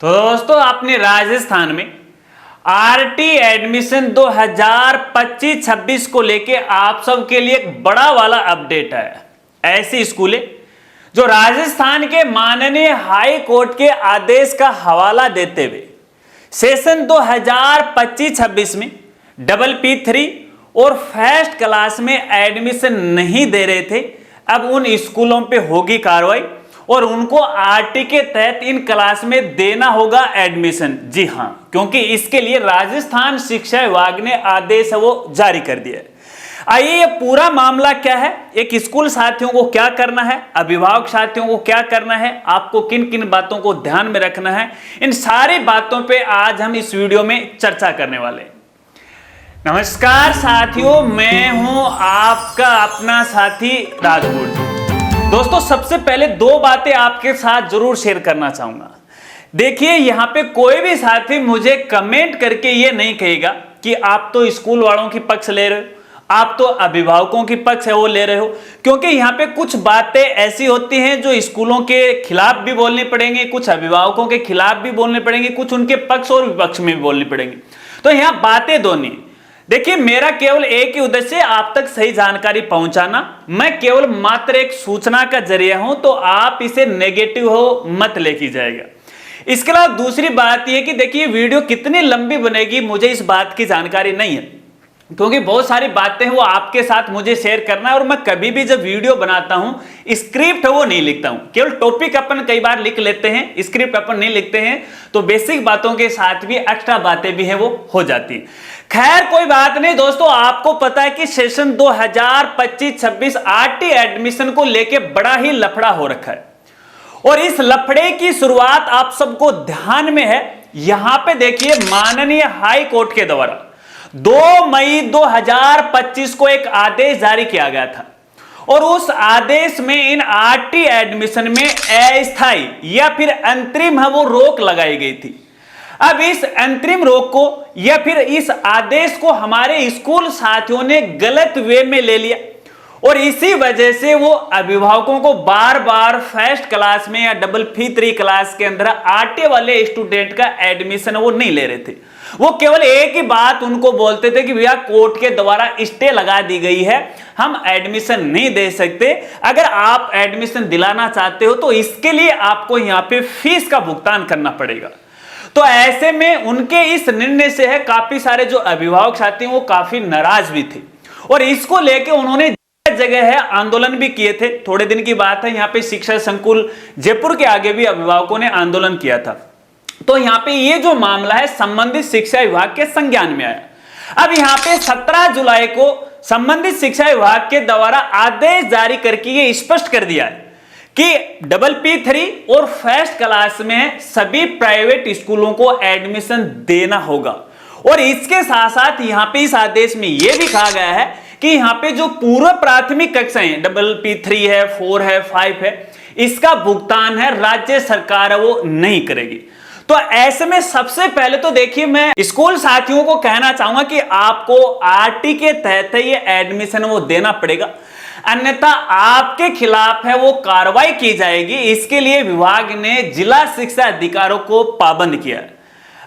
तो दोस्तों अपने राजस्थान में आरटी एडमिशन 2025-26 को लेके आप सबके लिए एक बड़ा वाला अपडेट है। ऐसी स्कूलें जो राजस्थान के माननीय हाई कोर्ट के आदेश का हवाला देते हुए सेशन 2025-26 में डबल P3 और फर्स्ट क्लास में एडमिशन नहीं दे रहे थे, अब उन स्कूलों पे होगी कार्रवाई और उनको आरटी के तहत इन क्लास में देना होगा एडमिशन। जी हां, क्योंकि इसके लिए राजस्थान शिक्षा विभाग ने आदेश है वो जारी कर दिया है। आइए ये पूरा मामला क्या है, एक स्कूल साथियों को क्या करना है, अभिभावक साथियों को क्या करना है, आपको किन किन बातों को ध्यान में रखना है, इन सारी बातों पे आज हम इस वीडियो में चर्चा करने वाले हैं। नमस्कार साथियों, मैं हूं आपका अपना साथी राजगुरु। दोस्तों सबसे पहले दो बातें आपके साथ जरूर शेयर करना चाहूंगा। देखिए यहां पे कोई भी साथी मुझे कमेंट करके ये नहीं कहेगा कि आप तो स्कूल वालों की पक्ष ले रहे हो, आप तो अभिभावकों की पक्ष है वो ले रहे हो, क्योंकि यहाँ पे कुछ बातें ऐसी होती हैं जो स्कूलों के खिलाफ भी बोलनी पड़ेंगे, कुछ अभिभावकों के खिलाफ भी बोलने पड़ेंगे, कुछ उनके पक्ष और विपक्ष में भी बोलनी पड़ेंगी। तो यहाँ बातें दोनों। देखिए मेरा केवल एक ही उद्देश्य है आप तक सही जानकारी पहुंचाना। मैं केवल मात्र एक सूचना का जरिया हूं, तो आप इसे नेगेटिव हो मत लेके जाएगा। इसके अलावा दूसरी बात यह कि देखिए वीडियो कितनी लंबी बनेगी मुझे इस बात की जानकारी नहीं है, क्योंकि बहुत सारी बातें वो आपके साथ मुझे शेयर करना है और मैं कभी भी जब वीडियो बनाता हूं स्क्रिप्ट वो नहीं लिखता हूं, केवल टॉपिक अपन कई बार लिख लेते हैं, स्क्रिप्ट अपन नहीं लिखते हैं, तो बेसिक बातों के साथ भी एक्स्ट्रा बातें भी हैं वो हो जाती हैं। खैर कोई बात नहीं दोस्तों, आपको पता है कि सेशन 2025-26 आरटी एडमिशन को लेके बड़ा ही लफड़ा हो रखा है और इस लफड़े की शुरुआत आप सबको ध्यान में है। यहां पे देखिए माननीय हाई कोर्ट के द्वारा 2 मई 2025 को एक आदेश जारी किया गया था और उस आदेश में इन आरटी एडमिशन में अस्थायी या फिर अंतरिम है वो रोक लगाई गई थी। अब इस अंतरिम रोक को या फिर इस आदेश को हमारे स्कूल साथियों ने गलत वे में ले लिया और इसी वजह से वो अभिभावकों को बार बार फर्स्ट क्लास में या डबल P3 क्लास के अंदर आरटी वाले स्टूडेंट का एडमिशन वो नहीं ले रहे थे। वो केवल एक ही बात उनको बोलते थे कि भैया कोर्ट के द्वारा स्टे लगा दी गई है, हम एडमिशन नहीं दे सकते, अगर आप एडमिशन दिलाना चाहते हो तो इसके लिए आपको यहाँ पे फीस का भुगतान करना पड़ेगा। तो ऐसे में उनके इस निर्णय से है काफी सारे जो अभिभावक साथी वो काफी नाराज भी थे और इसको लेके उन्होंने जगह है आंदोलन भी किए थे। थोड़े दिन की बात है, यहाँ पे शिक्षा संकुल जयपुर के आगे भी अभिभावकों ने आंदोलन किया था। तो यहाँ पे ये जो मामला है संबंधित शिक्षा विभाग के संज्ञान में आया। अब यहाँ पे 17 जुलाई को संबंधित शिक्षा विभाग के द्वारा आदेश जारी करके ये स्पष्ट कर दिया है कि डबल P3 और फर्स्ट क्लास में सभी प्राइवेट स्कूलों को एडमिशन देना होगा और इसके साथ साथ यहाँ पे इस आदेश में यह भी कहा गया है कि यहाँ पे जो पूर्व प्राथमिक कक्षाएं डबल P3 है, 4 है, 5 है, इसका भुगतान है राज्य सरकार वो नहीं करेगी। तो ऐसे में सबसे पहले तो देखिए मैं स्कूल साथियों को कहना चाहूंगा कि आपको आरटी के तहत ये एडमिशन वो देना पड़ेगा, अन्यथा आपके खिलाफ है वो कार्रवाई की जाएगी। इसके लिए विभाग ने जिला शिक्षा अधिकारियों को पाबंद किया है।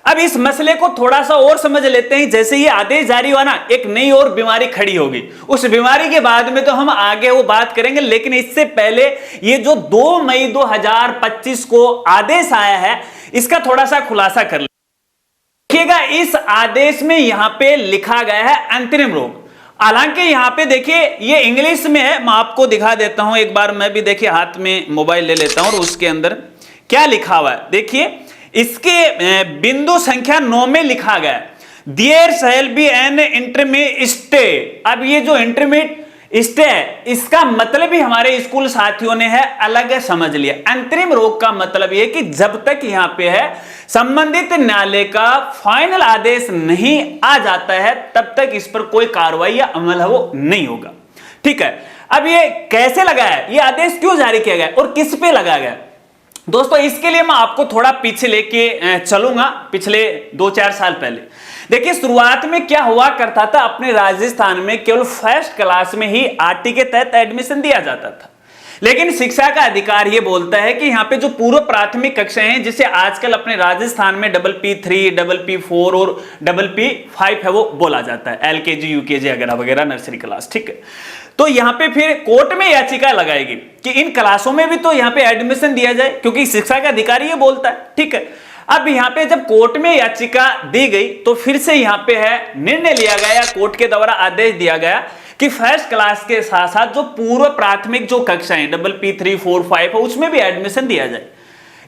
अब इस मसले को थोड़ा सा और समझ लेते हैं। जैसे ये आदेश जारी हुआ ना, एक नई और बीमारी खड़ी होगी, उस बीमारी के बाद में तो हम आगे वो बात करेंगे, लेकिन इससे पहले ये जो 2 मई 2025 को आदेश आया है इसका थोड़ा सा खुलासा कर देखिएगा। इस आदेश में यहां पे लिखा गया है अंतरिम रोक। हालांकि यहां पे देखिए ये इंग्लिश में है, मैं आपको दिखा देता हूं एक बार। मैं भी देखिए हाथ में मोबाइल ले लेता हूं और उसके अंदर क्या लिखा हुआ है देखिए। इसके बिंदु संख्या 9 में लिखा गया है there shall be an intermediate stay. अब ये जो इंटरमीडिएट स्टे है इसका मतलब ही हमारे स्कूल साथियों ने है अलग समझ लिया। अंतरिम रोक का मतलब यह कि जब तक यहां पे है संबंधित न्यायालय का फाइनल आदेश नहीं आ जाता है तब तक इस पर कोई कार्रवाई या अमल है वो नहीं होगा। ठीक है, अब ये कैसे लगा है, ये आदेश क्यों जारी किया गया और किस पे लगा गया दोस्तों, इसके लिए मैं आपको थोड़ा पीछे लेके चलूंगा, पिछले 2-4 साल पहले। देखिए शुरुआत में क्या हुआ करता था, अपने राजस्थान में केवल फर्स्ट क्लास में ही आरटी के तहत एडमिशन दिया जाता था। लेकिन शिक्षा का अधिकार यह बोलता है कि यहां पे जो पूर्व प्राथमिक कक्षाएं हैं, जिसे आजकल अपने राजस्थान में PPP3, PPP4 और PPP5 है वो बोला जाता है, LKG UKG वगैरह वगैरह नर्सरी क्लास, ठीक है। तो यहां पे फिर कोर्ट में याचिका लगाएगी कि इन क्लासों में भी तो यहां पे एडमिशन दिया जाए, क्योंकि शिक्षा का अधिकारी ये बोलता है, ठीक है। अब यहां पे जब कोर्ट में याचिका दी गई तो फिर से यहां पे है निर्णय लिया गया, कोर्ट के द्वारा आदेश दिया गया कि फर्स्ट क्लास के साथ साथ जो पूर्व प्राथमिक जो कक्षाएं PPP3, 4, 5 है उसमें भी एडमिशन दिया जाए।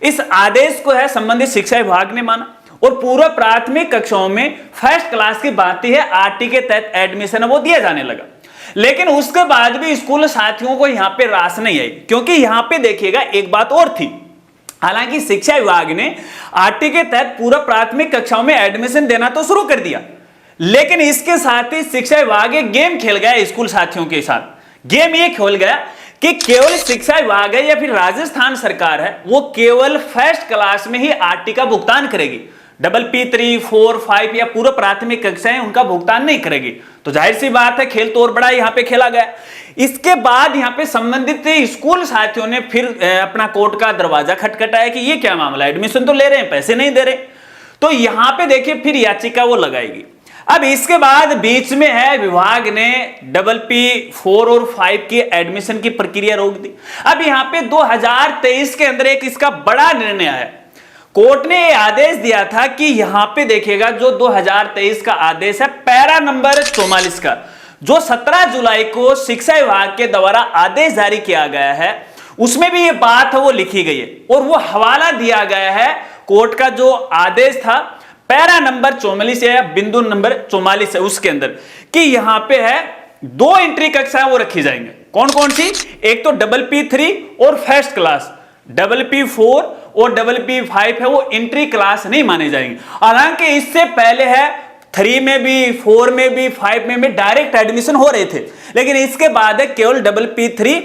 इस आदेश को है संबंधित शिक्षा विभाग ने माना और पूर्व प्राथमिक कक्षाओं में फर्स्ट क्लास की बात है आरटी के तहत एडमिशन वो दिया जाने लगा। लेकिन उसके बाद भी स्कूल साथियों को यहां पे रास नहीं आई, क्योंकि यहां पे देखिएगा एक बात और थी। हालांकि शिक्षा विभाग ने आरटी के तहत पूर्व प्राथमिक कक्षाओं में एडमिशन देना तो शुरू कर दिया, लेकिन इसके साथ ही शिक्षा विभाग एक गेम खेल गया स्कूल साथियों के साथ। गेम ये खेल गया कि केवल शिक्षा विभाग है या फिर राजस्थान सरकार है वो केवल फर्स्ट क्लास में ही आरटी का भुगतान करेगी, PPP3, 4, 5 या पूर्व प्राथमिक कक्षाएं उनका भुगतान नहीं करेगी। तो जाहिर सी बात है खेल तो और बड़ा यहां पे खेला गया। इसके बाद यहां पे संबंधित स्कूल साथियों ने फिर अपना कोर्ट का दरवाजा खटखटाया कि ये क्या मामला, एडमिशन तो ले रहे हैं, पैसे नहीं दे रहे। तो यहां पे देखिए फिर याचिका वो लगाएगी। अब इसके बाद बीच में है विभाग ने PPP4 और 5 की एडमिशन की प्रक्रिया रोक दी। अब यहां पे 2023 के अंदर एक इसका बड़ा निर्णय है। कोर्ट ने यह आदेश दिया था कि यहां पे देखिएगा जो 2023 का आदेश है पैरा नंबर 44 का, जो 17 जुलाई को शिक्षा विभाग के द्वारा आदेश जारी किया गया है, उसमें भी ये बात है वो लिखी गई है और वो हवाला दिया गया है कोर्ट का जो आदेश था पैरा नंबर 44 या बिंदु नंबर 44 है उसके अंदर, कि यहां पे है 2 एंट्री कक्षाएं वो रखी जाएंगे। कौन कौन सी? एक तो PPP3 और फर्स्ट क्लास, PPP4 और PPP5 है वो एंट्री क्लास नहीं माने जाएंगे। हालांकि इससे पहले है 3 में भी, 4 में भी, 5 में भी डायरेक्ट एडमिशन हो रहे थे, लेकिन इसके बाद है केवल PPP3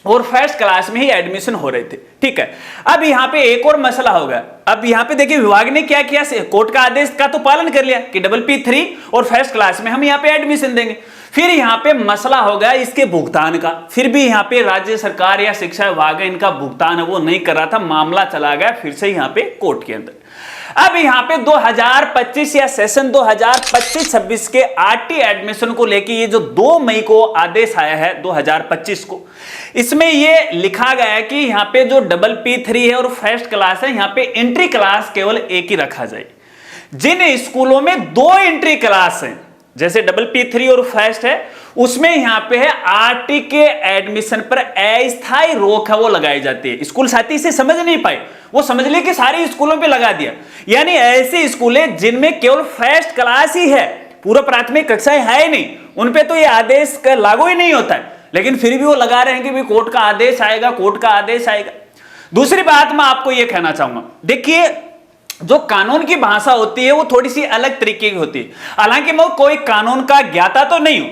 और फर्स्ट क्लास में ही एडमिशन हो रहे थे, ठीक है। अब यहां पे एक और मसला होगा। अब यहां पे देखिए विभाग ने क्या किया, कोर्ट का आदेश का तो पालन कर लिया कि PPP3 और फर्स्ट क्लास में हम यहां पे एडमिशन देंगे। फिर यहां पे मसला होगा इसके भुगतान का। फिर भी यहां पे राज्य सरकार या शिक्षा विभाग इनका भुगतान है वो नहीं कर रहा था, मामला चला गया फिर से यहां पे कोर्ट के अंदर। अब यहां पे 2025 या सेशन 2025-26 के आरटी एडमिशन को लेके ये जो 2 मई को आदेश आया है 2025 को, इसमें ये लिखा गया है कि यहां पे जो PPP3 है और फर्स्ट क्लास है यहां पे एंट्री क्लास केवल एक ही रखा जाए। जिन स्कूलों में 2 एंट्री क्लास है जैसे PPP3 और फर्स्ट है, उसमें यहां पे है आरटी के एडमिशन पर अस्थायी रोक है वो लगाई जाती है। स्कूल साथी इसे समझ नहीं पाए, वो समझ लिए कि सारे स्कूलों पे लगा दिया। यानी ऐसे स्कूल है जिनमें केवल फर्स्ट क्लास ही है, पूर्व प्राथमिक कक्षाएं है ही नहीं, उनपे तो ये आदेश लागू ही नहीं होता है, लेकिन फिर भी वो लगा रहे हैं कि भाई कोर्ट का आदेश आएगा, कोर्ट का आदेश आएगा। दूसरी बात मैं आपको ये कहना चाहूंगा, देखिए जो कानून की भाषा होती है वो थोड़ी सी अलग तरीके की होती है। हालांकि मैं कोई कानून का ज्ञाता तो नहीं हूं,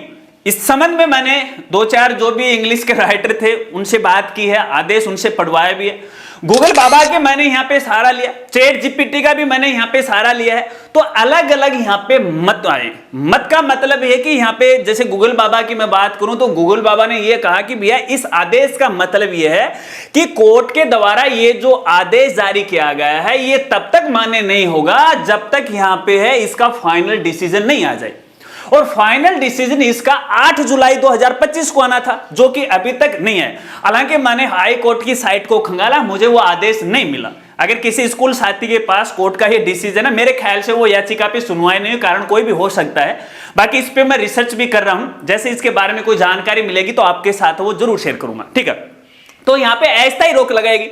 इस संबंध में मैंने 2-4 जो भी इंग्लिश के राइटर थे उनसे बात की है, आदेश उनसे पढ़वाया भी है, गूगल बाबा के मैंने यहां पे सहारा लिया, ChatGPT का भी मैंने यहां पे सहारा लिया है। तो अलग अलग यहां पे मत आए। मत का मतलब है कि यहां पे जैसे गूगल बाबा की मैं बात करूं तो गूगल बाबा ने यह कहा कि भैया इस आदेश का मतलब यह है कि कोर्ट के द्वारा ये जो आदेश जारी किया गया है ये तब तक मान्य नहीं होगा जब तक यहां पे है इसका फाइनल डिसीजन नहीं आ जाए। और फाइनल डिसीजन इसका 8 जुलाई 2025 को आना था, जो कि अभी तक नहीं है। हालांकि मैंने हाई कोर्ट की साइट को खंगाला, मुझे वो आदेश नहीं मिला। अगर किसी स्कूल साथी के पास कोर्ट का ये डिसीजन है, मेरे ख्याल से वो याचिका पे सुनवाई नहीं, कारण कोई भी हो सकता है। बाकी इस पे मैं रिसर्च भी कर रहा हूं, जैसे इसके बारे में कोई जानकारी मिलेगी तो आपके साथ वो जरूर शेयर करूंगा, ठीक है। तो यहां पे ऐसा ही रोक लगाएगी।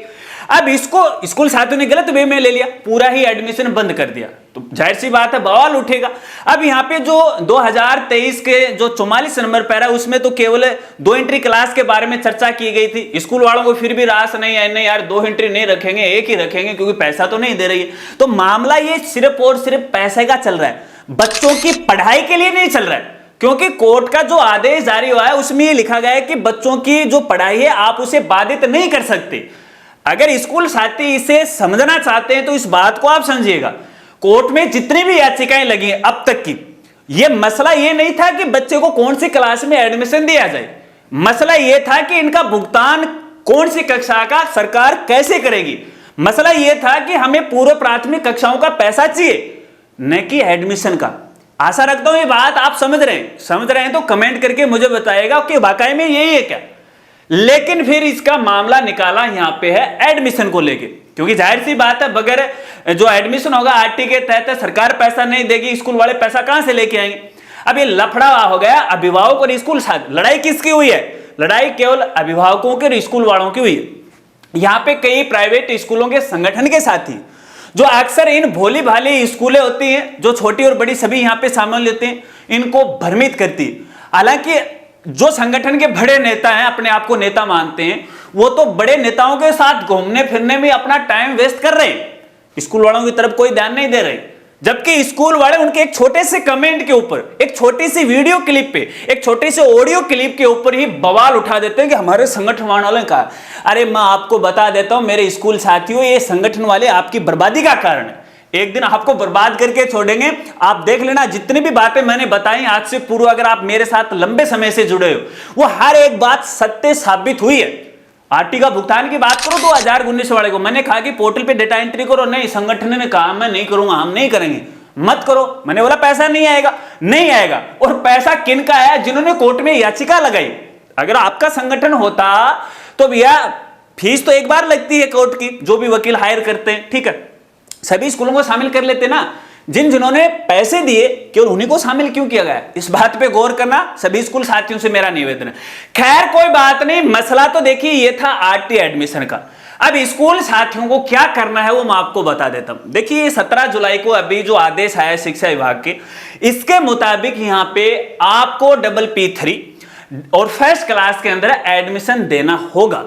अब इसको स्कूल साथियों ने गलत वे में ले लिया, पूरा ही एडमिशन बंद कर दिया, तो जाहिर सी बात है बवाल उठेगा। अब यहाँ पे जो 2023 के जो 44 नंबर पैरा उसमें तो केवल 2 एंट्री क्लास के बारे में चर्चा की गई थी। स्कूल वालों को फिर भी रास नहीं है, नहीं यार 2 एंट्री नहीं रखेंगे, एक ही रखेंगे क्योंकि पैसा तो नहीं दे रही है। तो मामला ये सिर्फ और सिर्फ पैसे का चल रहा है, बच्चों की पढ़ाई के लिए नहीं चल रहा है। क्योंकि कोर्ट का जो आदेश जारी हुआ है उसमें ये लिखा गया है कि बच्चों की जो पढ़ाई है आप उसे बाधित नहीं कर सकते। अगर स्कूल साथी इसे समझना चाहते हैं तो इस बात को आप समझिएगा। कोर्ट में जितनी भी याचिकाएं लगी अब तक की, यह मसला यह नहीं था कि बच्चे को कौन सी क्लास में एडमिशन दिया जाए, मसला यह था कि इनका भुगतान कौन सी कक्षा का सरकार कैसे करेगी। मसला यह था कि हमें पूर्व प्राथमिक कक्षाओं का पैसा चाहिए, न कि एडमिशन का। आशा रखता हूं ये बात आप समझ रहे हैं तो कमेंट करके मुझे बताइएगा कि वाकई में यही है क्या। लेकिन फिर इसका मामला निकाला यहां पे है एडमिशन को लेके, क्योंकि जाहिर सी बात है बगैर जो एडमिशन होगा आरटी के तहत सरकार पैसा नहीं देगी, स्कूल वाले पैसा कहां से लेके आएंगे। अब ये लफड़ा हो गया अभिभावक और स्कूल साथ। लड़ाई किसकी हुई है? लड़ाई केवल अभिभावकों के और स्कूल वालों की हुई है। यहां पे कई प्राइवेट स्कूलों के संगठन के साथी जो अक्सर इन भोली भाली स्कूलें होती हैं, जो छोटी और बड़ी सभी यहां पे शामिल होते हैं, इनको भ्रमित करती है। हालांकि जो संगठन के बड़े नेता हैं, अपने आप को नेता मानते हैं, वो तो बड़े नेताओं के साथ घूमने फिरने में अपना टाइम वेस्ट कर रहे हैं, स्कूल वालों की तरफ कोई ध्यान नहीं दे रहे। जबकि स्कूल वाले उनके एक छोटे से कमेंट के ऊपर, एक छोटी सी वीडियो क्लिप पे, एक छोटे से ऑडियो क्लिप के ऊपर ही बवाल उठा देते हैं कि हमारे संगठन वालों ने कहा। अरे मैं आपको बता देता हूं मेरे स्कूल साथियों, ये संगठन वाले आपकी बर्बादी का कारण है। एक दिन आपको बर्बाद करके छोड़ेंगे। आप देख लेना, जितनी भी बातें मैंने बताई आज से पूर्व, अगर आप मेरे साथ लंबे समय से जुड़े हो, वो हर एक बात सत्य साबित हुई है। आरटी का भुगतान की बात करो 2019 वाले को, मैंने कहा कि पोर्टल पे डेटा एंट्री करो, नहीं, संगठन ने कहा मैं नहीं करूंगा, हम नहीं करेंगे, मत करो। मैंने बोला पैसा नहीं आएगा, नहीं आएगा। और पैसा किन का है? जिन्होंने कोर्ट में याचिका लगाई। अगर आपका संगठन होता तो भैया फीस तो एक बार लगती है कोर्ट की, जो भी वकील हायर करते हैं, ठीक है, सभी स्कूलों को शामिल कर लेते ना। जिन्होंने पैसे दिए केवल उन्हीं को शामिल क्यों किया गया? इस बात पे गौर करना सभी स्कूल साथियों से मेरा निवेदन है। खैर कोई बात नहीं, मसला तो देखिए ये था आरटी एडमिशन का। अब स्कूल साथियों को क्या करना है वो मैं आपको बता देता हूं। देखिए 17 जुलाई को अभी जो आदेश आया शिक्षा विभाग के, इसके मुताबिक यहां पे आपको PPP3 और फर्स्ट क्लास के अंदर एडमिशन देना होगा,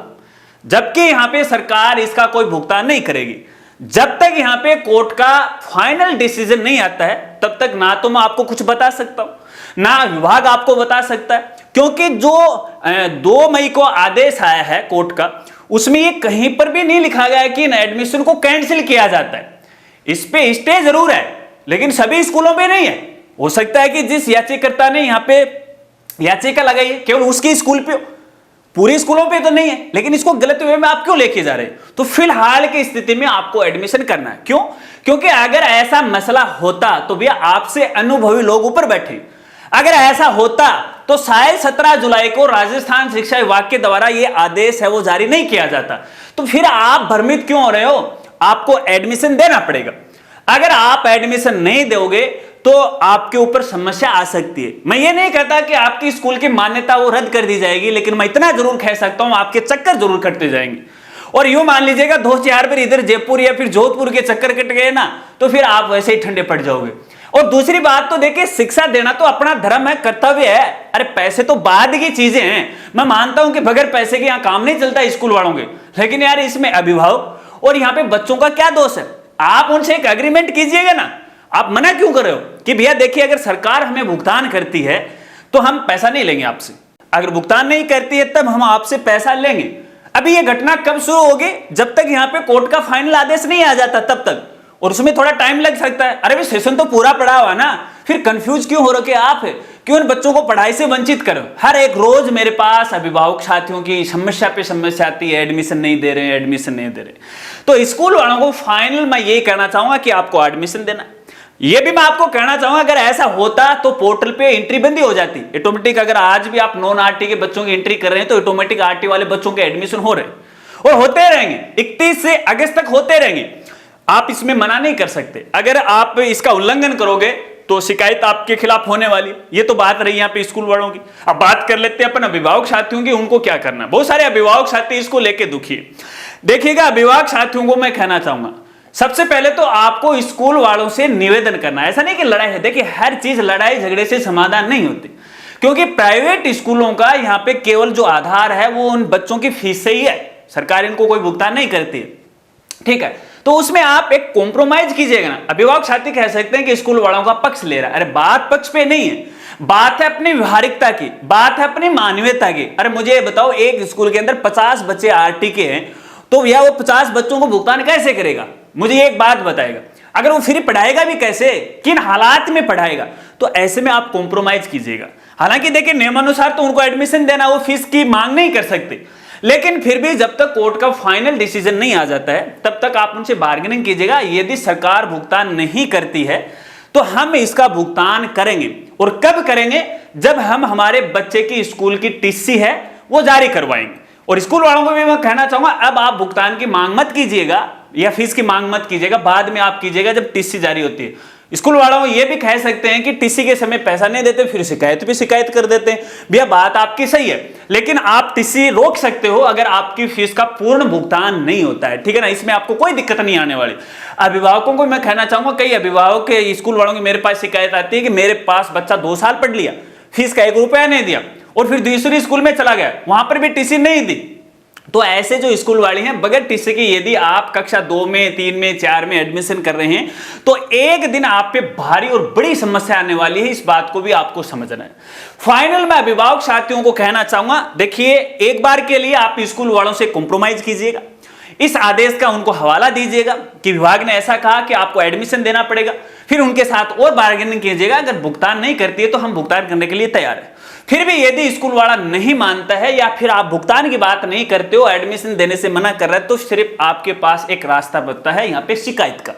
जबकि यहां पे सरकार इसका कोई भुगतान नहीं करेगी। जब तक यहां पे कोर्ट का फाइनल डिसीजन नहीं आता है तब तक ना तो मैं आपको कुछ बता सकता हूं, ना विभाग आपको बता सकता है, क्योंकि जो 2 मई को आदेश आया है कोर्ट का, उसमें ये कहीं पर भी नहीं लिखा गया है कि इन एडमिशन को कैंसिल किया जाता है। इस पे स्टे जरूर है, लेकिन सभी स्कूलों पे नहीं है। हो सकता है कि जिस याचिकाकर्ता ने यहां पे याचिका लगाई है केवल उसके स्कूल पे हो, पूरे स्कूलों पे तो नहीं है। लेकिन इसको गलत वे में आप क्यों लेके जा रहे हैं? तो फिलहाल की स्थिति में आपको एडमिशन करना है। क्यों? क्योंकि अगर ऐसा मसला होता तो भैया आपसे अनुभवी लोग ऊपर बैठे। अगर ऐसा होता तो शायद 17 जुलाई को राजस्थान शिक्षा विभाग के द्वारा यह आदेश है वो जारी नहीं किया जाता। तो फिर आप भ्रमित क्यों हो रहे हो? आपको एडमिशन देना पड़ेगा। अगर आप एडमिशन नहीं दोगे तो आपके ऊपर समस्या आ सकती है। मैं ये नहीं कहता कि आपकी स्कूल की मान्यता वो रद्द कर दी जाएगी, लेकिन मैं इतना जरूर कह सकता हूं आपके चक्कर जरूर कटते जाएंगे। और यूं मान लीजिएगा 2-4 बार इधर जयपुर या फिर जोधपुर के चक्कर कट गए ना, तो फिर आप वैसे ही ठंडे पड़ जाओगे। और दूसरी बात तो देखिए, शिक्षा देना तो अपना धर्म है, कर्तव्य है। अरे पैसे तो बाद की चीजें हैं। मैं मानता हूं कि बगैर पैसे के यहां काम नहीं चलता स्कूल वालों के, लेकिन यार इसमें अभिभावक और यहां पे बच्चों का क्या दोष है? आप उनसे एक एग्रीमेंट कीजिएगा ना। आप मना क्यों कर रहे हो कि भैया देखिए अगर सरकार हमें भुगतान करती है तो हम पैसा नहीं लेंगे आपसे, अगर भुगतान नहीं करती है तब हम आपसे पैसा लेंगे। अभी ये घटना कब शुरू होगी? जब तक यहां पे कोर्ट का फाइनल आदेश नहीं आ जाता तब तक, और उसमें थोड़ा टाइम लग सकता है। अरे भाई सेशन तो पूरा पड़ा हुआ ना, फिर कंफ्यूज क्यों हो रखे आप? क्यों इन बच्चों को पढ़ाई से वंचित करो? हर एक रोज मेरे पास अभिभावक साथियों की समस्या पे समस्या आती है, एडमिशन नहीं दे रहे, एडमिशन नहीं दे रहे। तो स्कूल वालों को फाइनल मैं यही कहना चाहूंगा कि आपको एडमिशन देना। ये भी मैं आपको कहना चाहूंगा अगर ऐसा होता तो पोर्टल पे एंट्री बंदी हो जाती ऑटोमेटिक। अगर आज भी आप नॉन आरटी के बच्चों की एंट्री कर रहे हैं तो ऑटोमेटिक आरटी वाले बच्चों के एडमिशन हो रहे हैं और होते रहेंगे, 31 से अगस्त तक होते रहेंगे। आप इसमें मना नहीं कर सकते। अगर आप इसका उल्लंघन करोगे तो शिकायत आपके खिलाफ होने वाली। ये तो बात रही यहाँ पे स्कूल वालों की। अब बात कर लेते हैं अपन अभिभावक साथियों की, उनको क्या करना। बहुत सारे अभिभावक साथी इसको लेके दुखी है। देखिएगा अभिभावक साथियों को मैं कहना चाहूंगा, सबसे पहले तो आपको स्कूल वालों से निवेदन करना है। ऐसा नहीं कि लड़ाई है, देखिए हर चीज लड़ाई झगड़े से समाधान नहीं होती, क्योंकि प्राइवेट स्कूलों का यहाँ पे केवल जो आधार है वो उन बच्चों की फीस से ही है। सरकार इनको कोई भुगतान नहीं करती है, ठीक है। तो उसमें आप एक कॉम्प्रोमाइज कीजिएगा ना। अभिभावक साथी कह सकते हैं कि स्कूल वालों का पक्ष ले रहा है। अरे बात पक्ष पे नहीं है, बात है अपनी व्यवहारिकता की, बात है अपनी मानवीयता की। अरे मुझे बताओ, एक स्कूल के अंदर 50 बच्चे आरटी के हैं तो भैया वो 50 बच्चों को भुगतान कैसे करेगा? मुझे एक बात बताएगा। अगर वो फ्री पढ़ाएगा भी कैसे, किन हालात में पढ़ाएगा? तो ऐसे में आप कॉम्प्रोमाइज कीजिएगा। हालांकि देखिए नियमानुसार तो उनको एडमिशन देना, वो फीस की मांग नहीं कर सकते, लेकिन फिर भी जब तक कोर्ट का फाइनल डिसीजन नहीं आ जाता है तब तक आप उनसे बार्गेनिंग कीजिएगा। यदि सरकार भुगतान नहीं करती है तो हम इसका भुगतान करेंगे। और कब करेंगे? जब हम हमारे बच्चे की स्कूल की टीसी है वो जारी करवाएंगे। और स्कूल वालों को भी मैं कहना चाहूंगा, अब आप भुगतान की मांग मत कीजिएगा या फीस की मांग मत कीजिएगा, बाद में आप कीजिएगा जब टीसी जारी होती है। स्कूल वालों को यह भी कह सकते हैं कि टीसी के समय पैसा नहीं देते, फिर शिकायत पे शिकायत कर देते हैं। भैया बात आपकी सही है, लेकिन आप टीसी रोक सकते हो अगर आपकी फीस का पूर्ण भुगतान नहीं होता है, ठीक है ना। इसमें आपको कोई दिक्कत नहीं आने वाली। अभिभावकों को मैं कहना चाहूंगा, कई अभिभावक के स्कूल वालों की मेरे पास शिकायत आती है कि मेरे पास बच्चा 2 साल पढ़ लिया, फीस का 1 रुपया नहीं दिया और फिर दूसरी स्कूल में चला गया, वहां पर भी टीसी नहीं दी। तो ऐसे जो स्कूल वाले हैं बगैर टीसी के यदि आप कक्षा 2 में, 3 में, 4 में एडमिशन कर रहे हैं तो एक दिन आप पे भारी और बड़ी समस्या आने वाली है। इस बात को भी आपको समझना है। फाइनल में अभिभावक साथियों को कहना चाहूंगा, देखिए एक बार के लिए आप स्कूल वालों से कॉम्प्रोमाइज कीजिएगा, इस आदेश का उनको हवाला दीजिएगा कि विभाग ने ऐसा कहा कि आपको एडमिशन देना पड़ेगा, फिर उनके साथ और बार्गेनिंग कीजिएगा। अगर भुगतान नहीं करती है तो हम भुगतान करने के लिए तैयार है। फिर भी यदि स्कूल वाला नहीं मानता है या फिर आप भुगतान की बात नहीं करते हो, एडमिशन देने से मना कर रहा है, तो सिर्फ आपके पास एक रास्ता बचता है यहां पे शिकायत का।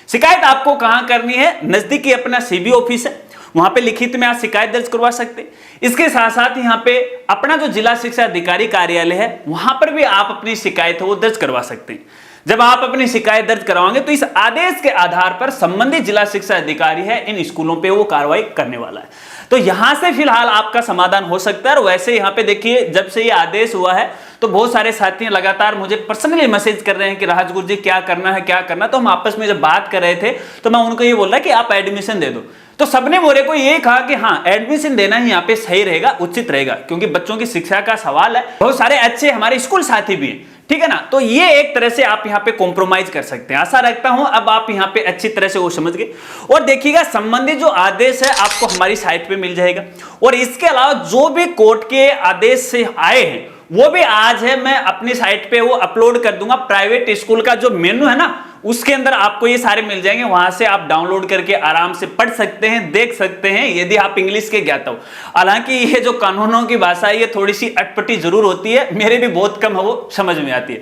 शिकायत आपको कहां करनी है? नजदीकी अपना सीबी ऑफिस है, वहां पे लिखित में आप शिकायत दर्ज करवा सकते हैं। इसके साथ साथ यहां पे अपना जो जिला शिक्षा अधिकारी कार्यालय है वहां पर भी आप अपनी शिकायत वो दर्ज करवा सकते हैं। जब आप अपनी शिकायत दर्ज करवाएंगे तो इस आदेश के आधार पर संबंधित जिला शिक्षा अधिकारी है इन स्कूलों पे वो कार्रवाई करने वाला है। तो यहां से फिलहाल आपका समाधान हो सकता है। और वैसे यहां पे देखिए, जब से ये आदेश हुआ है तो बहुत सारे साथी लगातार मुझे पर्सनली मैसेज कर रहे हैं कि राजगुरु जी क्या करना है, क्या करना। तो हम आपस में जब बात कर रहे थे तो मैं उनको ये बोल रहा कि आप एडमिशन दे दो, तो सबने मोरे को ये कहा कि हाँ एडमिशन देना ही यहाँ पे सही रहेगा, उचित रहेगा, क्योंकि बच्चों की शिक्षा का सवाल है। बहुत सारे अच्छे हमारे स्कूल साथी भी हैं, ठीक है ना। तो ये एक तरह से आप यहाँ पे कॉम्प्रोमाइज कर सकते हैं। आशा रखता हूं अब आप यहाँ पे अच्छी तरह से वो समझ गए। और देखिएगा संबंधित जो आदेश है आपको हमारी साइट पे मिल जाएगा। और इसके अलावा जो भी कोर्ट के आदेश से आए हैं वो भी आज है मैं अपनी साइट पे वो अपलोड कर दूंगा। प्राइवेट स्कूल का जो मेनू है ना उसके अंदर आपको ये सारे मिल जाएंगे, वहां से आप डाउनलोड करके आराम से पढ़ सकते हैं, देख सकते हैं, यदि आप इंग्लिश के ज्ञाता हो। हालांकि ये जो कानूनों की भाषा है ये थोड़ी सी अटपटी जरूर होती है, मेरे भी बहुत कम है वो समझ में आती है।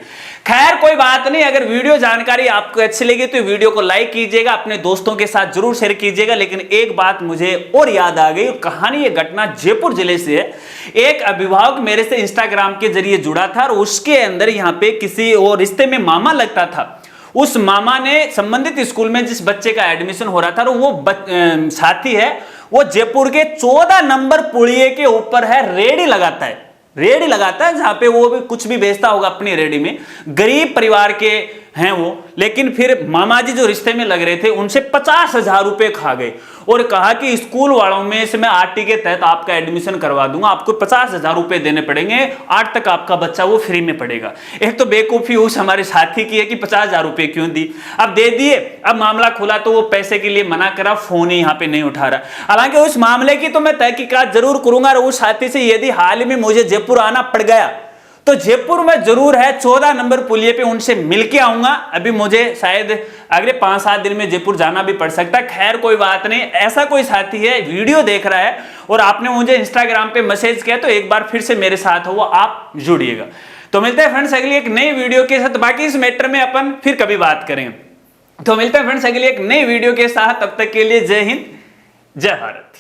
खैर कोई बात नहीं, अगर वीडियो जानकारी आपको अच्छी लगी तो वीडियो को लाइक कीजिएगा, अपने दोस्तों के साथ जरूर शेयर कीजिएगा। लेकिन एक बात मुझे और याद आ गई, कहानी ये घटना जयपुर जिले से है। एक अभिभावक मेरे से इंस्टाग्राम के जरिए जुड़ा था और उसके अंदर यहाँ पे किसी और रिश्ते में मामा लगता था। उस मामा ने संबंधित स्कूल में जिस बच्चे का एडमिशन हो रहा था वो साथी है वो जयपुर के 14 नंबर पुलिये के ऊपर है, रेडी लगाता है जहां पे वो भी कुछ भी बेचता होगा अपनी रेडी में। गरीब परिवार के हैं वो, लेकिन फिर मामा जी जो रिश्ते में लग रहे थे उनसे 50,000 रुपए खा गए और कहा कि स्कूल वालों में से मैं आरटी के तहत आपका एडमिशन करवा दूंगा, आपको 50,000 रुपए देने पड़ेंगे, 8 तक आपका बच्चा वो फ्री में पढ़ेगा। एक तो बेवकूफी उस हमारे साथी की है कि 50,000 रुपए क्यों दी, अब दे दिए, अब मामला खुला तो वो पैसे के लिए मना करा, फोन ही यहाँ पे नहीं उठा रहा। हालांकि उस मामले की तो मैं तहकीकात जरूर करूंगा और उस साथी से यदि हाल में मुझे जयपुर आना पड़ गया तो जयपुर में जरूर है 14 नंबर पुलिये पे उनसे मिलके आऊंगा। अभी मुझे शायद अगले 5-7 दिन में जयपुर जाना भी पड़ सकता है। खैर कोई बात नहीं, ऐसा कोई साथी है वीडियो देख रहा है और आपने मुझे इंस्टाग्राम पे मैसेज किया तो एक बार फिर से मेरे साथ हो आप जुड़िएगा। तो मिलते हैं फ्रेंड्स अगली एक नई वीडियो के साथ, बाकी इस मैटर में अपन फिर कभी बात करेंगे। तो मिलते हैं फ्रेंड्स अगली एक नई वीडियो के साथ, तब तक के लिए जय हिंद जय भारत।